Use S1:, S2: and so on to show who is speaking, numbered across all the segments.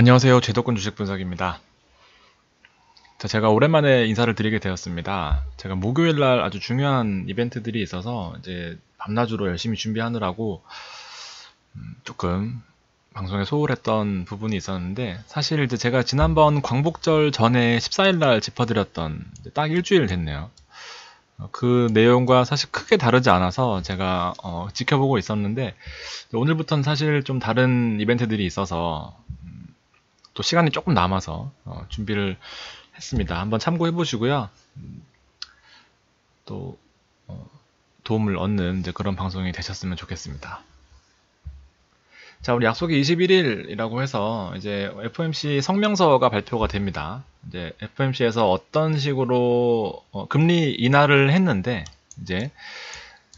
S1: 안녕하세요. 제도권 주식 분석입니다. 자, 제가 오랜만에 인사를 드리게 되었습니다. 제가 목요일날 아주 중요한 이벤트들이 있어서 이제 밤낮으로 열심히 준비하느라고 조금 방송에 소홀했던 부분이 있었는데, 사실 이제 제가 지난번 광복절 전에 14일날 짚어드렸던 딱 일주일 됐네요. 그 내용과 사실 크게 다르지 않아서 제가 지켜보고 있었는데, 오늘부터는 사실 좀 다른 이벤트들이 있어서 또 시간이 조금 남아서 준비를 했습니다. 한번 참고해 보시고요. 또 도움을 얻는 이제 그런 방송이 되셨으면 좋겠습니다. 자, 우리 약속이 21일이라고 해서 이제 FOMC 성명서가 발표가 됩니다. 이제 FOMC에서 어떤 식으로 금리 인하를 했는데, 이제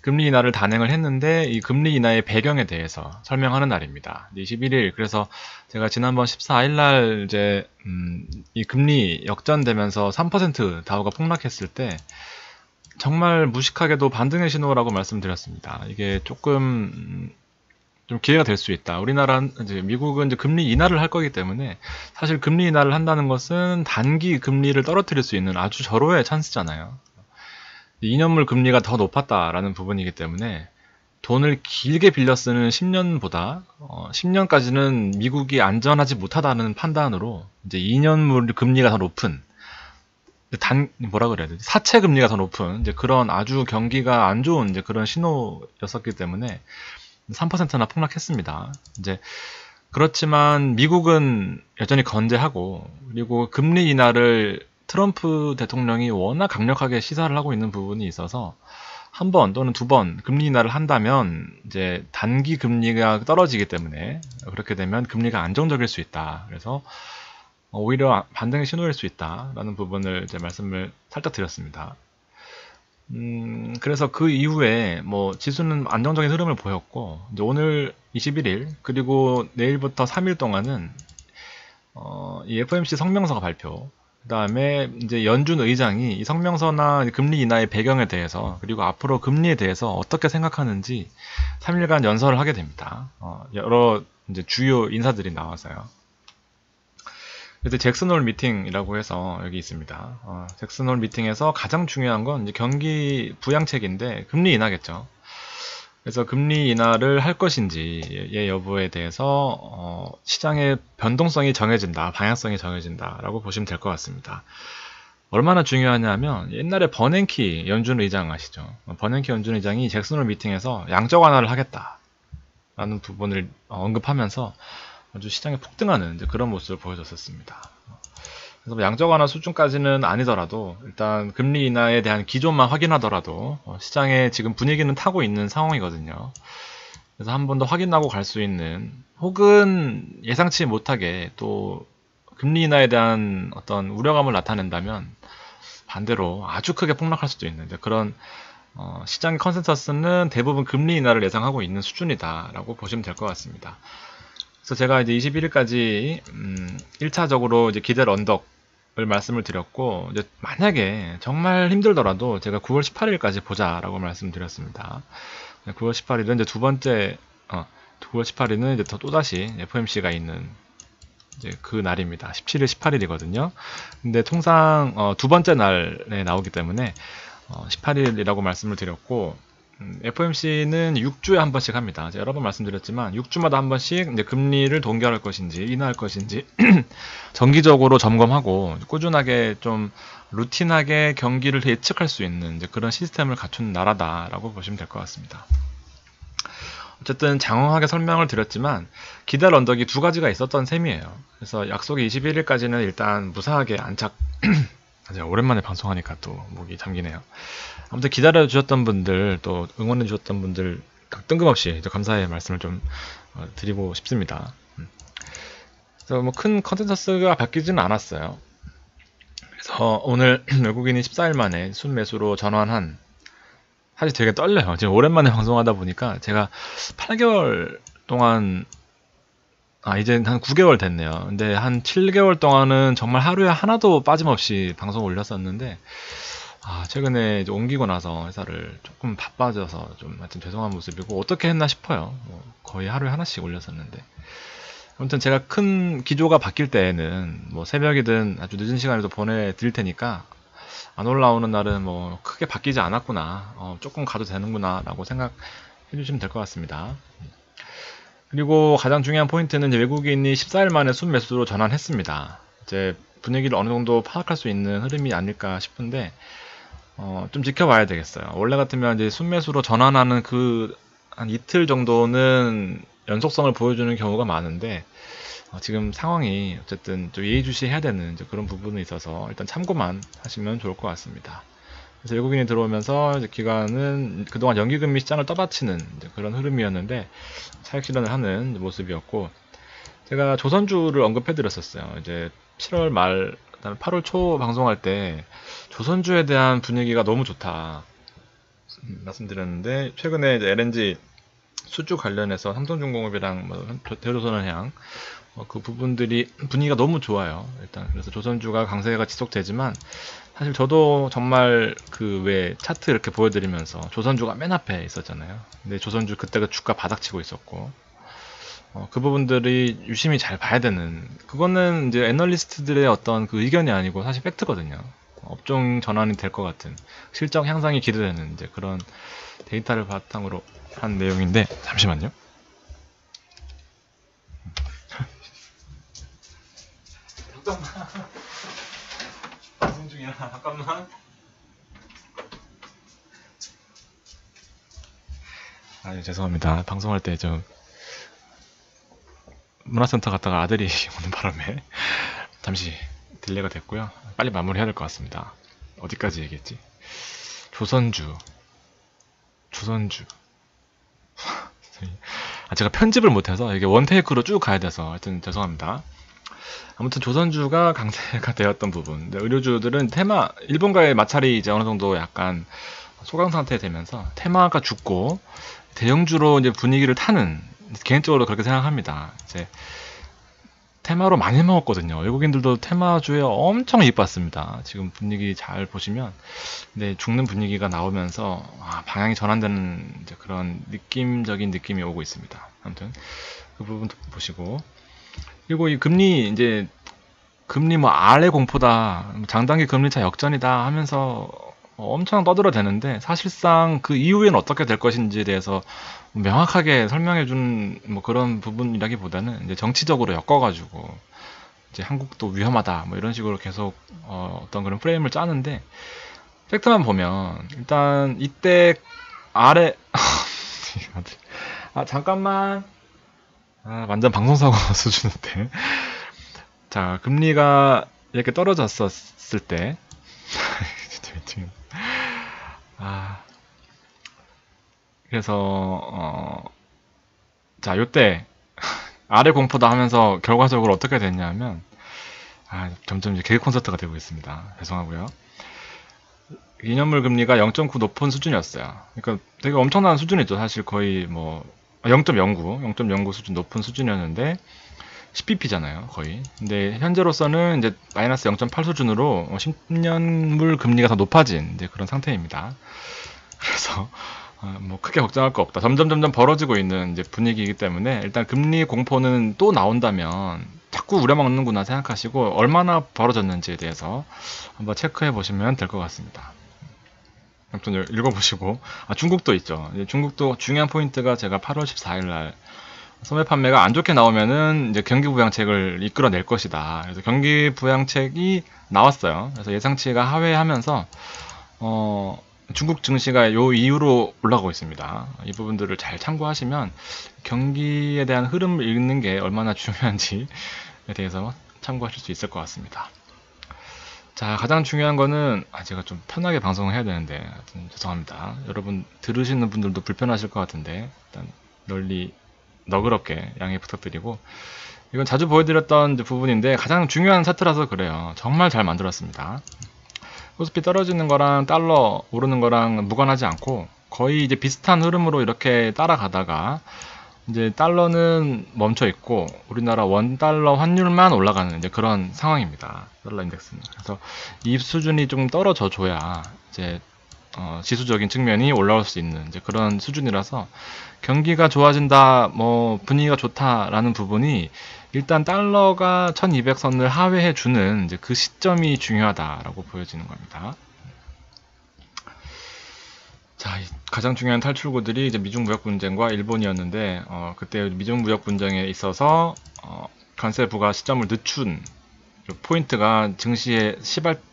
S1: 금리 인하를 단행을 했는데 이 금리 인하의 배경에 대해서 설명하는 날입니다. 21일. 그래서 제가 지난번 14일 날 이제 이 금리 역전되면서 3% 다우가 폭락했을 때 정말 무식하게도 반등의 신호라고 말씀드렸습니다. 이게 조금 좀 기회가 될 수 있다. 이제 미국은 이제 금리 인하를 할 거기 때문에 사실 금리 인하를 한다는 것은 단기 금리를 떨어뜨릴 수 있는 아주 절호의 찬스잖아요. 2년물 금리가 더 높았다라는 부분이기 때문에 돈을 길게 빌려 쓰는 10년보다 10년까지는 미국이 안전하지 못하다는 판단으로 이제 2년물 금리가 더 높은 뭐라 그래야 되지? 사채 금리가 더 높은 이제 그런 아주 경기가 안 좋은 이제 그런 신호였었기 때문에 3%나 폭락했습니다. 이제 그렇지만 미국은 여전히 건재하고, 그리고 금리 인하를 트럼프 대통령이 워낙 강력하게 시사를 하고 있는 부분이 있어서 한 번 또는 두 번 금리 인하를 한다면 이제 단기 금리가 떨어지기 때문에 그렇게 되면 금리가 안정적일 수 있다. 그래서 오히려 반등의 신호일 수 있다라는 부분을 이제 말씀을 살짝 드렸습니다. 그래서 그 이후에 뭐 지수는 안정적인 흐름을 보였고, 이제 오늘 21일 그리고 내일부터 3일 동안은 이 FOMC 성명서가 발표, 그 다음에 이제 연준 의장이 이 성명서나 금리 인하의 배경에 대해서, 그리고 앞으로 금리에 대해서 어떻게 생각하는지 3일간 연설을 하게 됩니다. 여러 이제 주요 인사들이 나와서요. 그래서 잭슨홀 미팅이라고 해서 여기 있습니다. 잭슨홀 미팅에서 가장 중요한 건 이제 경기 부양책인데 금리 인하겠죠. 그래서 금리 인하를 할 것인지의 여부에 대해서 시장의 변동성이 정해진다, 방향성이 정해진다라고 보시면 될 것 같습니다. 얼마나 중요하냐면, 옛날에 버냉키 연준 의장 아시죠? 버냉키 연준 의장이 잭슨홀 미팅에서 양적 완화를 하겠다라는 부분을 언급하면서 아주 시장에 폭등하는 그런 모습을 보여줬었습니다. 그래서 뭐 양적 완화 수준까지는 아니더라도 일단 금리 인하에 대한 기조만 확인하더라도 시장의 지금 분위기는 타고 있는 상황이거든요. 그래서 한 번 더 확인하고 갈 수 있는, 혹은 예상치 못하게 또 금리 인하에 대한 어떤 우려감을 나타낸다면 반대로 아주 크게 폭락할 수도 있는 그런 시장의 컨센서스는 대부분 금리 인하를 예상하고 있는 수준이다라고 보시면 될 것 같습니다. 그래서 제가 이제 21일까지 1차적으로 이제 기대를 언덕을 말씀을 드렸고, 이제 만약에 정말 힘들더라도 제가 9월 18일까지 보자라고 말씀드렸습니다. 9월 18일은 이제 9월 18일은 이제 또다시 FOMC가 있는 이제 그 날입니다. 17일, 18일이거든요. 근데 통상 두 번째 날에 나오기 때문에 18일이라고 말씀을 드렸고, FOMC는 6주에 한 번씩 합니다. 여러 번 말씀드렸지만 6주마다 한 번씩 이제 금리를 동결할 것인지 인하할 것인지 정기적으로 점검하고 꾸준하게 좀 루틴하게 경기를 예측할 수 있는 이제 그런 시스템을 갖춘 나라다라고 보시면 될 것 같습니다. 어쨌든 장황하게 설명을 드렸지만 기다릴 언덕이 두 가지가 있었던 셈이에요. 그래서 약속이 21일까지는 일단 무사하게 안착. 제가 오랜만에 방송하니까 또 목이 잠기네요. 아무튼 기다려 주셨던 분들, 또 응원해 주셨던 분들 뜬금없이 감사의 말씀을 좀 드리고 싶습니다. 그래서 뭐 큰 컨센서스가 바뀌지는 않았어요. 그래서 오늘 외국인이 14일 만에 순매수로 전환한, 사실 되게 떨려요. 지금 오랜만에 방송하다 보니까 제가 8개월 동안, 이제 한 9개월 됐네요. 근데 한 7개월 동안은 정말 하루에 하나도 빠짐없이 방송 올렸었는데, 최근에 이제 옮기고 나서 회사를 조금 바빠져서 좀 하여튼 죄송한 모습이고, 어떻게 했나 싶어요. 거의 하루에 하나씩 올렸었는데. 아무튼 제가 큰 기조가 바뀔 때에는 뭐 새벽이든 아주 늦은 시간에도 보내드릴 테니까 안 올라오는 날은 뭐 크게 바뀌지 않았구나, 조금 가도 되는구나 라고 생각해 주시면 될 것 같습니다. 그리고 가장 중요한 포인트는 이제 외국인이 14일 만에 순매수로 전환했습니다. 이제 분위기를 어느 정도 파악할 수 있는 흐름이 아닐까 싶은데 좀 지켜봐야 되겠어요. 원래 같으면 이제 순매수로 전환하는 그 한 이틀 정도는 연속성을 보여주는 경우가 많은데 지금 상황이 어쨌든 좀 예의주시해야 되는 이제 그런 부분이 있어서 일단 참고만 하시면 좋을 것 같습니다. 그래서 외국인이 들어오면서 이제 기관은 그동안 연기금리 시장을 떠받치는 이제 그런 흐름이었는데 차익 실현을 하는 모습이었고, 제가 조선주를 언급해 드렸었어요. 이제 7월 말, 그다음에 8월 초 방송할 때 조선주에 대한 분위기가 너무 좋다 말씀드렸는데, 최근에 이제 LNG 수주 관련해서 삼성중공업이랑 뭐 대조선해양 그 부분들이 분위기가 너무 좋아요. 일단 그래서 조선주가 강세가 지속되지만, 사실 저도 정말 그 왜 차트 이렇게 보여드리면서 조선주가 맨 앞에 있었잖아요. 근데 조선주 그때가 주가 바닥치고 있었고, 그 부분들이 유심히 잘 봐야 되는, 그거는 이제 애널리스트들의 어떤 그 의견이 아니고 사실 팩트거든요. 업종 전환이 될 것 같은, 실적 향상이 기대되는 이제 그런 데이터를 바탕으로 한 내용인데, 잠시만요. 잠깐만. 방송 중이야. 잠깐만. 죄송합니다. 방송할 때 좀 문화센터 갔다가 아들이 오는 바람에 잠시 딜레이가 됐고요. 빨리 마무리해야 될 것 같습니다. 어디까지 얘기했지? 조선주. 제가 편집을 못해서 이게 원테이크로 쭉 가야 돼서 하여튼 죄송합니다. 아무튼 조선주가 강세가 되었던 부분. 의료주들은 테마, 일본과의 마찰이 이제 어느 정도 약간 소강 상태 되면서 테마가 죽고 대형주로 이제 분위기를 타는, 개인적으로 그렇게 생각합니다. 이제 테마로 많이 먹었거든요. 외국인들도 테마주에 엄청 이입받습니다. 지금 분위기 잘 보시면, 근데 죽는 분위기가 나오면서 방향이 전환되는 이제 그런 느낌적인 느낌이 오고 있습니다. 아무튼 그 부분도 보시고, 그리고 이 금리 뭐 아래 공포다, 장단기 금리차 역전이다 하면서 엄청 떠들어대는데, 사실상 그 이후에는 어떻게 될 것인지에 대해서 명확하게 설명해준 뭐 그런 부분이라기보다는 이제 정치적으로 엮어가지고 이제 한국도 위험하다 뭐 이런 식으로 계속 어떤 그런 프레임을 짜는데, 팩트만 보면 일단 이때 아래 잠깐만, 완전 방송사고 수준인데. 자, 금리가 이렇게 떨어졌었을 때 그래서 자, 요때 아래 공포다 하면서 결과적으로 어떻게 됐냐면, 점점 이제 개그 콘서트가 되고 있습니다. 죄송하고요. 2년물 금리가 0.9 높은 수준이었어요. 그러니까 되게 엄청난 수준이죠. 사실 거의 뭐 0.09 수준 높은 수준이었는데 10bp잖아요, 거의. 근데 현재로서는 이제 마이너스 0.8 수준으로 10년물 금리가 더 높아진 이제 그런 상태입니다. 그래서 뭐 크게 걱정할 거 없다. 점점 벌어지고 있는 이제 분위기이기 때문에, 일단 금리 공포는 또 나온다면 자꾸 우려먹는구나 생각하시고 얼마나 벌어졌는지에 대해서 한번 체크해 보시면 될 것 같습니다. 아무튼 읽어보시고, 중국도 있죠. 중국도 중요한 포인트가, 제가 8월 14일 날 소매 판매가 안 좋게 나오면은 이제 경기 부양책을 이끌어낼 것이다. 그래서 경기 부양책이 나왔어요. 그래서 예상치가 하회하면서 중국 증시가 요 이후로 올라가고 있습니다. 이 부분들을 잘 참고하시면 경기에 대한 흐름을 읽는 게 얼마나 중요한지에 대해서 참고하실 수 있을 것 같습니다. 자, 가장 중요한 거는, 제가 좀 편하게 방송을 해야 되는데 죄송합니다. 여러분 들으시는 분들도 불편하실 것 같은데 일단 너그럽게 양해 부탁드리고, 이건 자주 보여드렸던 부분인데 가장 중요한 차트라서 그래요. 정말 잘 만들었습니다. 코스피 떨어지는 거랑 달러 오르는 거랑 무관하지 않고 거의 이제 비슷한 흐름으로 이렇게 따라가다가 이제 달러는 멈춰 있고 우리나라 원달러 환율만 올라가는 이제 그런 상황입니다. 달러 인덱스는. 그래서 이 수준이 좀 떨어져 줘야 이제 지수적인 측면이 올라올 수 있는 이제 그런 수준이라서, 경기가 좋아진다, 뭐 분위기가 좋다라는 부분이 일단 달러가 1200선을 하회해주는 이제 그 시점이 중요하다라고 보여지는 겁니다. 자, 가장 중요한 탈출구들이 이제 미중 무역 분쟁과 일본이었는데, 그때 미중 무역 분쟁에 있어서 관세 부과 시점을 늦춘 포인트가 증시의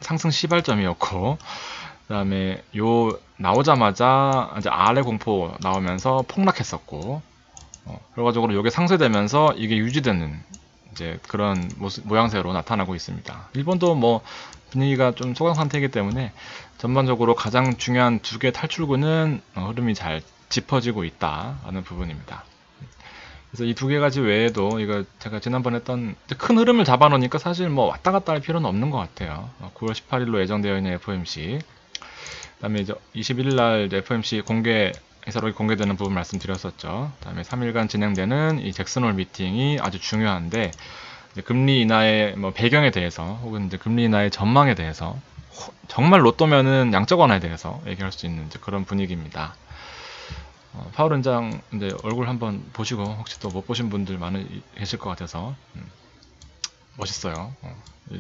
S1: 상승 시발점이었고, 그다음에 요 나오자마자 이제 아래 공포 나오면서 폭락했었고, 결과적으로 이게 상쇄되면서 이게 유지되는 이제 그런 모양새로 나타나고 있습니다. 일본도 뭐 분위기가 좀 소강 상태이기 때문에 전반적으로 가장 중요한 두 개 탈출구는 흐름이 잘 짚어지고 있다라는 부분입니다. 그래서 이 두 개 가지 외에도 이거 제가 지난번에 했던 큰 흐름을 잡아놓으니까 사실 뭐 왔다 갔다 할 필요는 없는 것 같아요. 9월 18일로 예정되어 있는 FOMC, 그다음에 이제 21일 날 FOMC 회사록이 공개되는 부분 말씀드렸었죠. 그다음에 3일간 진행되는 이 잭슨홀 미팅이 아주 중요한데, 금리 인하의 뭐 배경에 대해서 혹은 이제 금리 인하의 전망에 대해서 정말 로또면은 양적 완화에 대해서 얘기할 수 있는 이제 그런 분위기입니다. 파월 원장 이제 얼굴 한번 보시고 혹시 또 못 보신 분들 많이 계실 것 같아서 멋있어요.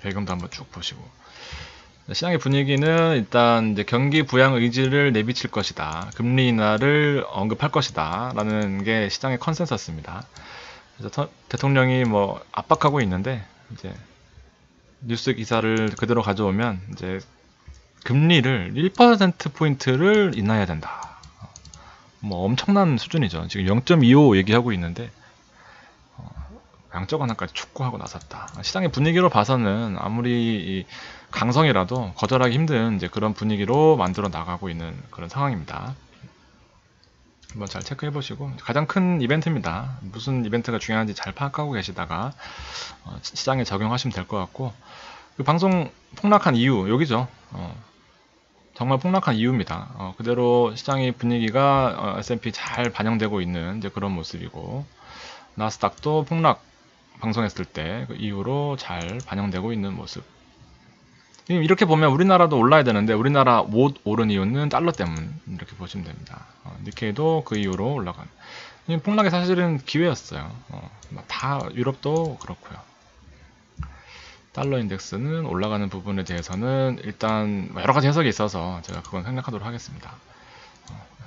S1: 배경도 한번 쭉 보시고. 시장의 분위기는 일단 이제 경기 부양 의지를 내비칠 것이다, 금리 인하를 언급할 것이다 라는 게 시장의 컨센서스입니다. 그래서 대통령이 뭐 압박하고 있는데, 이제 뉴스 기사를 그대로 가져오면 이제 금리를 1%포인트를 인하해야 된다. 뭐 엄청난 수준이죠. 지금 0.25 얘기하고 있는데 양적 완화까지 촉구하고 나섰다. 시장의 분위기로 봐서는 아무리 강성이라도 거절하기 힘든 이제 그런 분위기로 만들어 나가고 있는 그런 상황입니다. 한번 잘 체크해 보시고, 가장 큰 이벤트입니다. 무슨 이벤트가 중요한지 잘 파악하고 계시다가 시장에 적용하시면 될 것 같고, 그 방송 폭락한 이유 여기죠. 정말 폭락한 이유입니다. 그대로 시장의 분위기가 S&P 잘 반영되고 있는 이제 그런 모습이고, 나스닥도 폭락 방송했을 때 그 이후로 잘 반영되고 있는 모습. 이렇게 보면 우리나라도 올라야 되는데 우리나라 못 오른 이유는 달러 때문, 이렇게 보시면 됩니다. 니케이도 그 이후로 올라간. 폭락이 사실은 기회였어요. 다 유럽도 그렇고요. 달러 인덱스는 올라가는 부분에 대해서는 일단 여러 가지 해석이 있어서 제가 그건 생략하도록 하겠습니다.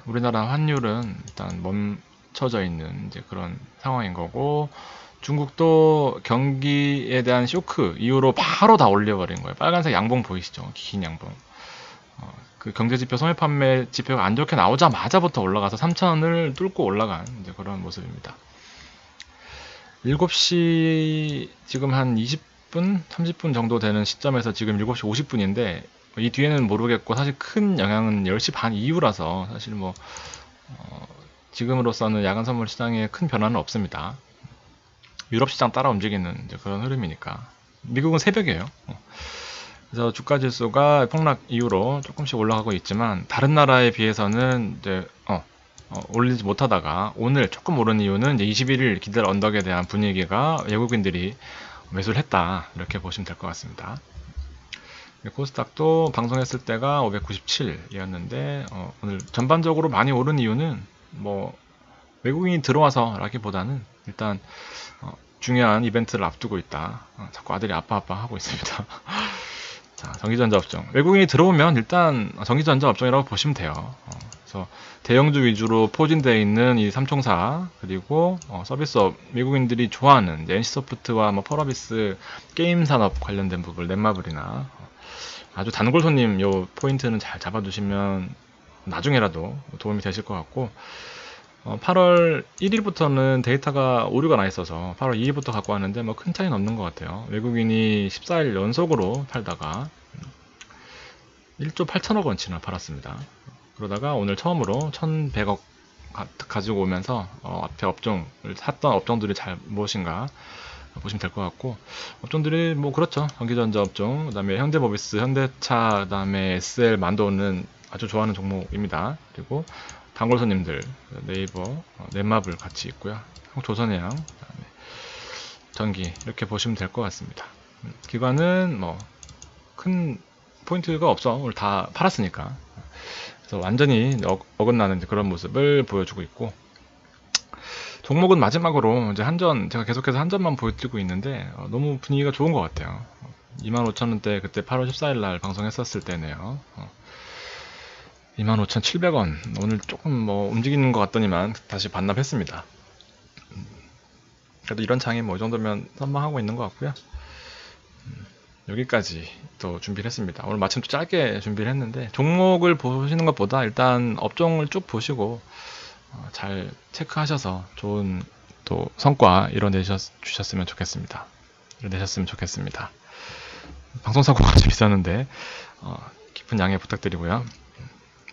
S1: 우리나라 환율은 일단 멈춰져 있는 이제 그런 상황인 거고, 중국도 경기에 대한 쇼크 이후로 바로 다 올려버린 거예요. 빨간색 양봉 보이시죠? 긴 양봉. 그 경제지표, 소매판매 지표가 안 좋게 나오자마자부터 올라가서 3천을 뚫고 올라간 이제 그런 모습입니다. 7시 지금 한 20분, 30분 정도 되는 시점에서 지금 7시 50분인데 이 뒤에는 모르겠고, 사실 큰 영향은 10시 반 이후라서 사실 뭐 지금으로서는 야간 선물 시장에 큰 변화는 없습니다. 유럽 시장 따라 움직이는 이제 그런 흐름이니까. 미국은 새벽이에요. 그래서 주가 지수가 폭락 이후로 조금씩 올라가고 있지만 다른 나라에 비해서는 이제 올리지 못하다가 오늘 조금 오른 이유는 이제 21일 기대 언덕에 대한 분위기가 외국인들이 매수를 했다, 이렇게 보시면 될 것 같습니다. 코스닥도 방송했을 때가 597이었는데 오늘 전반적으로 많이 오른 이유는 뭐 외국인이 들어와서 라기보다는 일단 중요한 이벤트를 앞두고 있다. 자꾸 아들이 아빠 하고 있습니다. 자, 전기전자 업종. 외국인이 들어오면 일단 전기전자 업종이라고 보시면 돼요. 그래서 대형주 위주로 포진되어 있는 이 삼총사, 그리고 서비스업, 미국인들이 좋아하는 NC소프트와 뭐 펄어비스, 게임 산업 관련된 부분, 넷마블이나 아주 단골 손님 요 포인트는 잘 잡아두시면 나중에라도 도움이 되실 것 같고, 8월 1일부터는 데이터가 오류가 나 있어서 8월 2일부터 갖고 왔는데 뭐 큰 차이는 없는 것 같아요. 외국인이 14일 연속으로 팔다가 1조 8천억 원치나 팔았습니다. 그러다가 오늘 처음으로 1100억 가지고 오면서 앞에 업종을 샀던 업종들이 잘 무엇인가 보시면 될 것 같고, 업종들이 뭐 그렇죠. 전기전자 업종, 그 다음에 현대모비스, 현대차, 그 다음에 SL, 만도는 아주 좋아하는 종목입니다. 그리고 단골 손님들 네이버, 넷마블 같이 있고요. 조선해양, 그다음에 전기, 이렇게 보시면 될 것 같습니다. 기관은 뭐 큰 포인트가 없어. 오늘 다 팔았으니까. 그래서 완전히 어긋나는 그런 모습을 보여주고 있고, 종목은 마지막으로 이제 한전, 제가 계속해서 한전만 보여드리고 있는데 너무 분위기가 좋은 것 같아요. 25,000원대 그때 8월 14일 날 방송했었을 때네요. 25,700원. 오늘 조금 뭐 움직이는 것 같더니만 다시 반납했습니다. 그래도 이런 장에 뭐 이 정도면 선방하고 있는 것 같고요. 여기까지 또 준비를 했습니다. 오늘 마침 또 짧게 준비를 했는데, 종목을 보시는 것보다 일단 업종을 쭉 보시고 잘 체크하셔서 좋은 또 성과 이뤄내셨으면 좋겠습니다. 방송사고가 좀 있었는데 깊은 양해 부탁드리고요.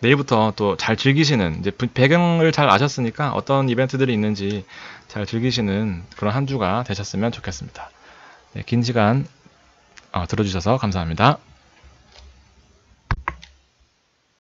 S1: 내일부터 또 잘 즐기시는, 이제 배경을 잘 아셨으니까 어떤 이벤트들이 있는지 잘 즐기시는 그런 한 주가 되셨으면 좋겠습니다. 네, 긴 시간 들어주셔서 감사합니다.